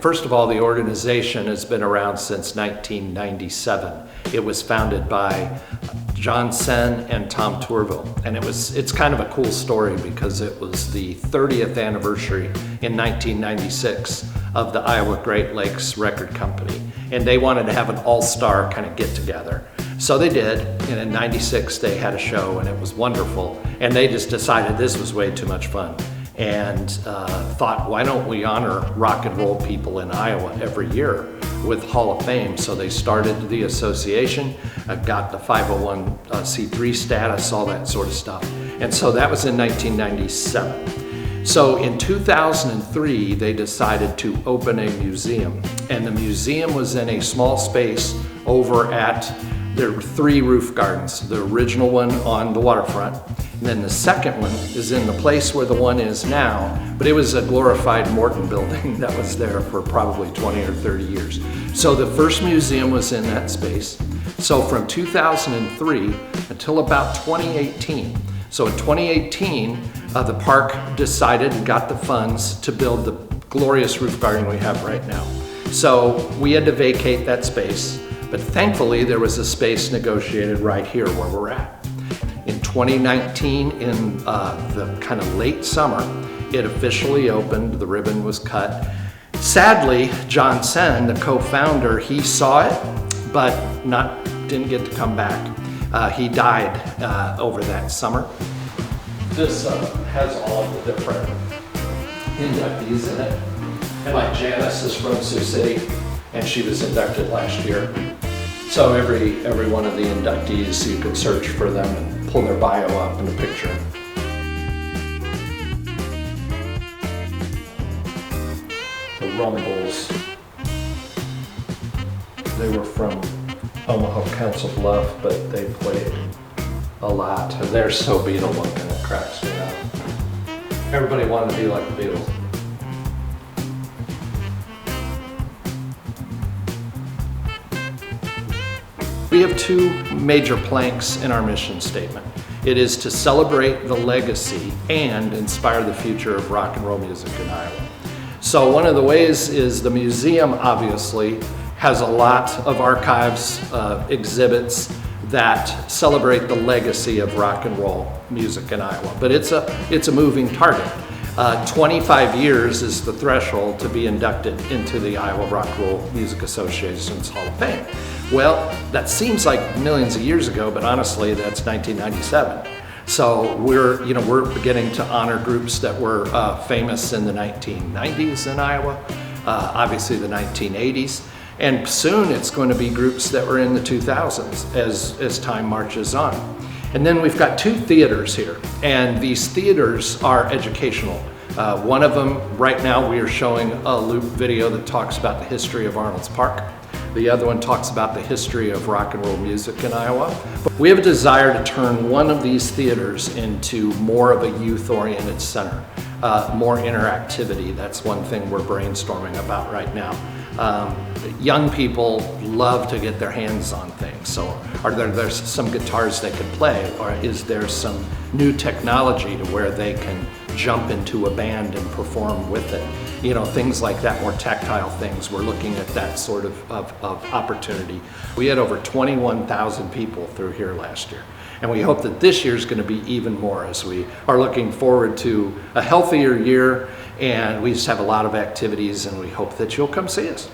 First of all, the organization has been around since 1997. It was founded by John Sen and Tom Tourville, and it's kind of a cool story because it was the 30th anniversary in 1996 of the Iowa Great Lakes Record Company, and they wanted to have an all-star kind of get-together. So they did, and in '96 they had a show, and it was wonderful, and they just decided this was way too much fun, and thought, why don't we honor rock and roll people in Iowa every year with Hall of Fame? So they started the association, got the 501c3 status, all that sort of stuff. And so that was in 1997. So in 2003, they decided to open a museum. And the museum was in a small space over at, there were 3 roof gardens. The original one on the waterfront. And then the second one is in the place where the one is now, but it was a glorified Morton building that was there for probably 20 or 30 years. So the first museum was in that space. So from 2003 until about 2018. So in 2018, the park decided and got the funds to build the glorious roof garden we have right now. So we had to vacate that space, but thankfully there was a space negotiated right here where we're at. In 2019, in the kind of late summer, it officially opened, the ribbon was cut. Sadly, John Sen, the co-founder, he saw it, but didn't get to come back. He died over that summer. This has all of the different inductees in it. And like Janice is from Sioux City, and she was inducted last year. So every one of the inductees, you can search for them and pull their bio up in a picture. The Rumbles, they were from Omaha, Council Bluff, but they played a lot. And they're so Beatle looking, it cracks me up. Everybody wanted to be like the Beatles. We have 2 major planks in our mission statement. It is to celebrate the legacy and inspire the future of rock and roll music in Iowa. So one of the ways is the museum obviously has a lot of archives, exhibits that celebrate the legacy of rock and roll music in Iowa. But it's a moving target. 25 years is the threshold to be inducted into the Iowa Rock and Roll Music Association's Hall of Fame. Well, that seems like millions of years ago, but honestly, that's 1997. So we're beginning to honor groups that were famous in the 1990s in Iowa, obviously the 1980s, and soon it's going to be groups that were in the 2000s as time marches on. And then we've got 2 theaters here, and these theaters are educational. One of them, right now, we are showing a loop video that talks about the history of Arnolds Park. The other one talks about the history of rock and roll music in Iowa. But we have a desire to turn one of these theaters into more of a youth-oriented center, more interactivity. That's one thing we're brainstorming about right now. Young people love to get their hands on things. So are there's some guitars they can play, or is there some new technology to where they can jump into a band and perform with it? You know, things like that, more tactile things. We're looking at that sort of opportunity. We had over 21,000 people through here last year. And we hope that this year is going to be even more, as we are looking forward to a healthier year, and we just have a lot of activities, and we hope that you'll come see us.